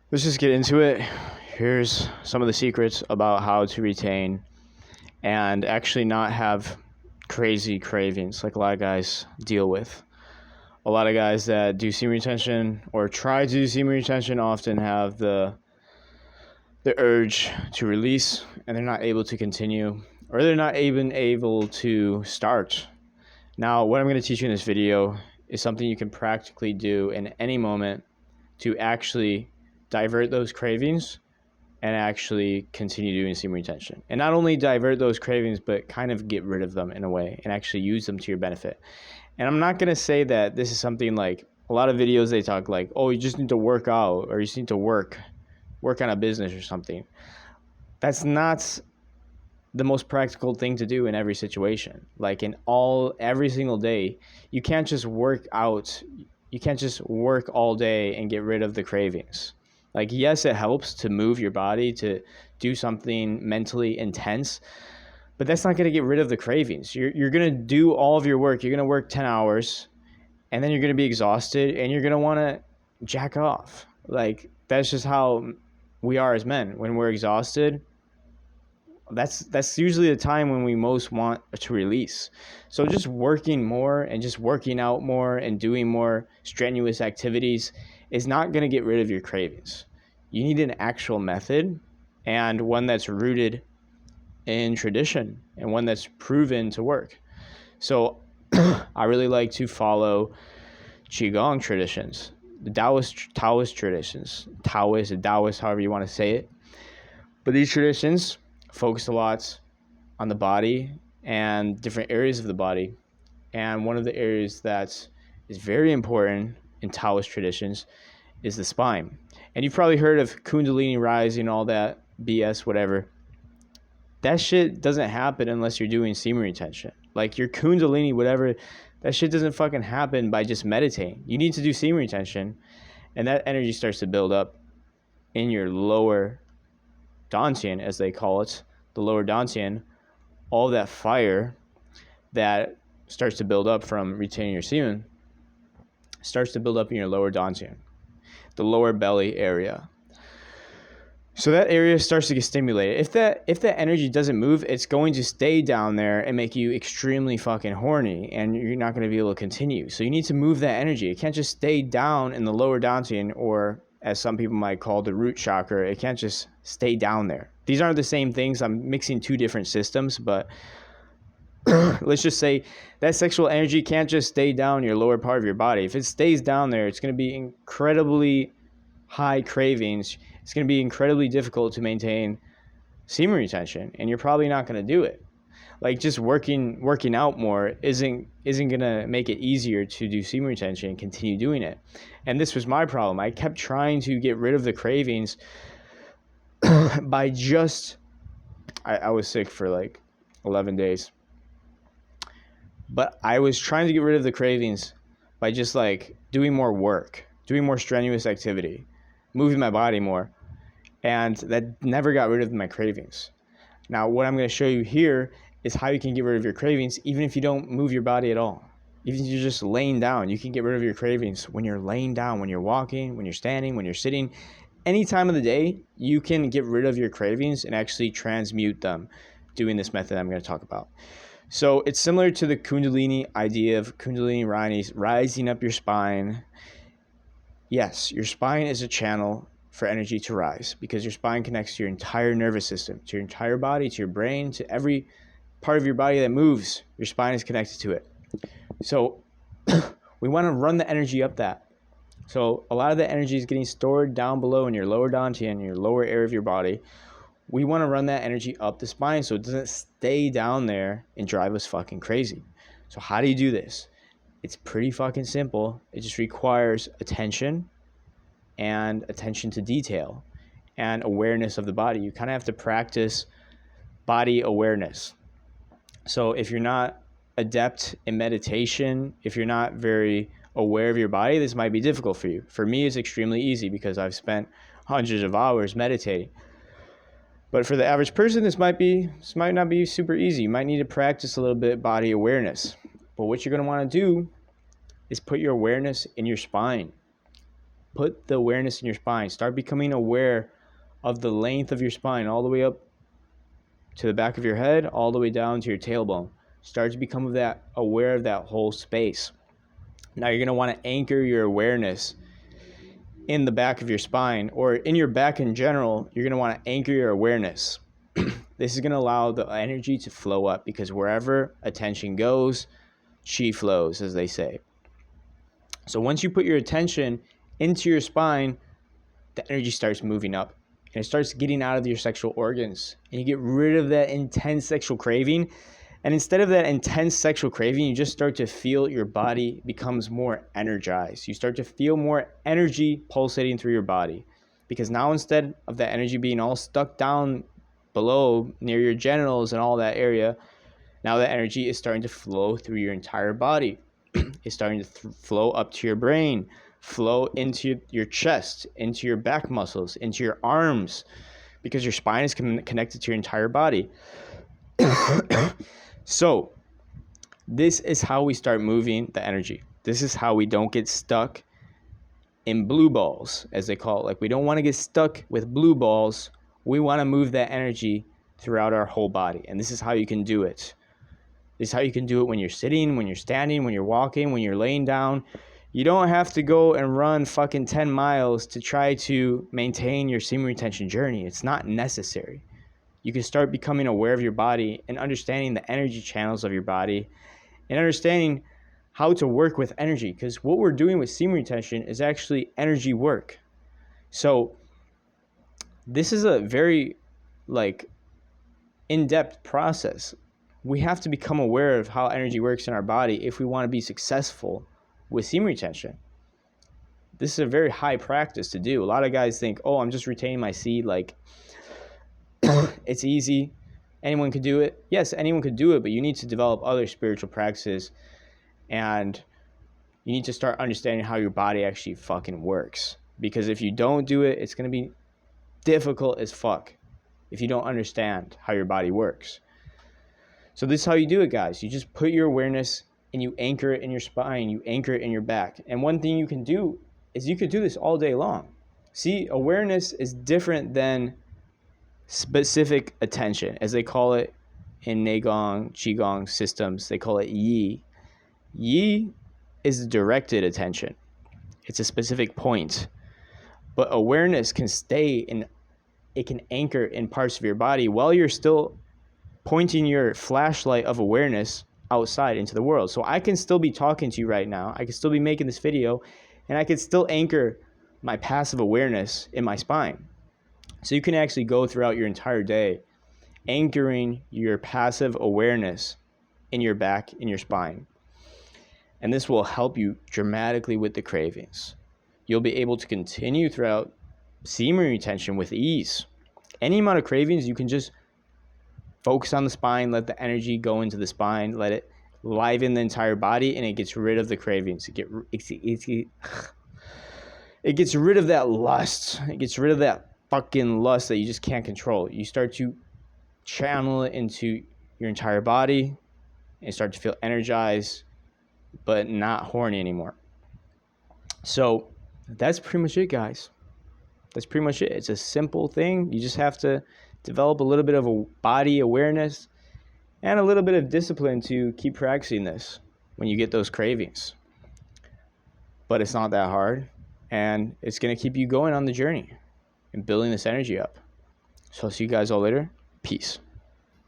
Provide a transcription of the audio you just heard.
Let's just get into it. Here's some of the secrets about how to retain and actually not have crazy cravings like a lot of guys deal with. A lot of guys that do semen retention or try to do semen retention often have the urge to release, and they're not able to continue, or they're not even able to start. Now, what I'm going to teach you in this video is something you can practically do in any moment to actually divert those cravings and actually continue doing semen retention. And not only divert those cravings, but kind of get rid of them in a way and actually use them to your benefit. And I'm not going to say that this is something like a lot of videos they talk like, oh, you just need to work out or you just need to work on a business or something. That's not the most practical thing to do in every situation. Like every single day, you can't just work out. You can't just work all day and get rid of the cravings. Like, yes, it helps to move your body, to do something mentally intense, but that's not going to get rid of the cravings. You're going to do all of your work. You're going to work 10 hours, and then you're going to be exhausted, and you're going to want to jack off. Like, that's just how we are as men. When we're exhausted, that's usually the time when we most want to release. So just working more and just working out more and doing more strenuous activities is not going to get rid of your cravings. You need an actual method, and one that's rooted in tradition and one that's proven to work. So I really like to follow Qigong traditions, the Taoist traditions, Taoist, however you want to say it. But these traditions focus a lot on the body and different areas of the body. And one of the areas that is very important in Taoist traditions is the spine. And you've probably heard of Kundalini rising, all that BS, whatever. That shit doesn't happen unless you're doing semen retention. Like your Kundalini, whatever, that shit doesn't fucking happen by just meditating. You need to do semen retention, and that energy starts to build up in your lower dantian, as they call it, the lower dantian. All that fire that starts to build up from retaining your semen starts to build up in your lower dantian, the lower belly area. So that area starts to get stimulated. If that energy doesn't move, it's going to stay down there and make you extremely fucking horny, and you're not going to be able to continue. So you need to move that energy. It can't just stay down in the lower dantian, or as some people might call the root chakra. It can't just stay down there. These aren't the same things. I'm mixing two different systems, but let's just say that sexual energy can't just stay down your lower part of your body. If it stays down there, it's going to be incredibly high cravings. It's going to be incredibly difficult to maintain semen retention, and you're probably not going to do it. Like, just working out more isn't going to make it easier to do semen retention and continue doing it. And this was my problem. I kept trying to get rid of the cravings by I was sick for like 11 days. But I was trying to get rid of the cravings by just like doing more work, doing more strenuous activity, moving my body more. And that never got rid of my cravings. Now, what I'm going to show you here is how you can get rid of your cravings even if you don't move your body at all. Even if you're just laying down, you can get rid of your cravings when you're laying down, when you're walking, when you're standing, when you're sitting. Any time of the day, you can get rid of your cravings and actually transmute them doing this method I'm going to talk about. So it's similar to the Kundalini idea of Kundalini rising up your spine. Yes, your spine is a channel for energy to rise because your spine connects to your entire nervous system, to your entire body, to your brain, to every part of your body that moves. Your spine is connected to it. So we want to run the energy up that. So a lot of the energy is getting stored down below in your lower dantian, your lower area of your body. We want to run that energy up the spine so it doesn't stay down there and drive us fucking crazy. So how do you do this? It's pretty fucking simple. It just requires attention and attention to detail and awareness of the body. You kind of have to practice body awareness. So if you're not adept in meditation, if you're not very aware of your body, this might be difficult for you. For me, it's extremely easy because I've spent hundreds of hours meditating. But for the average person, this might not be super easy. You might need to practice a little bit body awareness. But what you're going to want to do is put your awareness in your spine. put the awareness in your spine. Start becoming aware of the length of your spine, all the way up to the back of your head, all the way down to your tailbone. Start to become aware of that whole space. Now you're going to want to anchor your awareness in the back of your spine, or in your back in general. You're going to want to anchor your awareness. This is going to allow the energy to flow up, because wherever attention goes, chi flows, as they say. So once you put your attention into your spine, the energy starts moving up, and it starts getting out of your sexual organs, and you get rid of that intense sexual craving. And instead of that intense sexual craving, you just start to feel your body becomes more energized. You start to feel more energy pulsating through your body, because now, instead of that energy being all stuck down below near your genitals and all that area, now that energy is starting to flow through your entire body. It's starting to flow up to your brain, flow into your chest, into your back muscles, into your arms, because your spine is connected to your entire body. So this is how we start moving the energy. This is how we don't get stuck in blue balls, as they call it. Like, we don't want to get stuck with blue balls. We want to move that energy throughout our whole body. And this is how you can do it. This is how you can do it when you're sitting, when you're standing, when you're walking, when you're laying down. You don't have to go and run fucking 10 miles to try to maintain your semen retention journey. It's not necessary. You can start becoming aware of your body and understanding the energy channels of your body, and understanding how to work with energy, because what we're doing with semen retention is actually energy work. So this is a very in-depth process. We have to become aware of how energy works in our body if we want to be successful with semen retention. This is a very high practice to do. A lot of guys think, oh, I'm just retaining my seed, it's easy, anyone could do it. Yes, anyone could do it, but you need to develop other spiritual practices, and you need to start understanding how your body actually fucking works. Because if you don't do it, it's going to be difficult as fuck if you don't understand how your body works. So this is how you do it, guys. You just put your awareness and you anchor it in your spine, you anchor it in your back. And one thing you can do is you could do this all day long. See, awareness is different than specific attention, as they call it in Neigong, Qigong systems. They call it Yi. Yi is directed attention. It's a specific point. But awareness can stay it can anchor in parts of your body while you're still pointing your flashlight of awareness outside into the world. So I can still be talking to you right now. I can still be making this video, and I can still anchor my passive awareness in my spine. So you can actually go throughout your entire day anchoring your passive awareness in your back, in your spine. And this will help you dramatically with the cravings. You'll be able to continue throughout semen retention with ease. Any amount of cravings, you can just focus on the spine, let the energy go into the spine, let it liven the entire body, and it gets rid of the cravings. It gets rid of that lust. It gets rid of that fucking lust that you just can't control. You start to channel it into your entire body and start to feel energized, but not horny anymore. So that's pretty much it, guys. That's pretty much it. It's a simple thing. You just have to develop a little bit of a body awareness and a little bit of discipline to keep practicing this when you get those cravings. But it's not that hard, and it's going to keep you going on the journey and building this energy up. So I'll see you guys all later. Peace.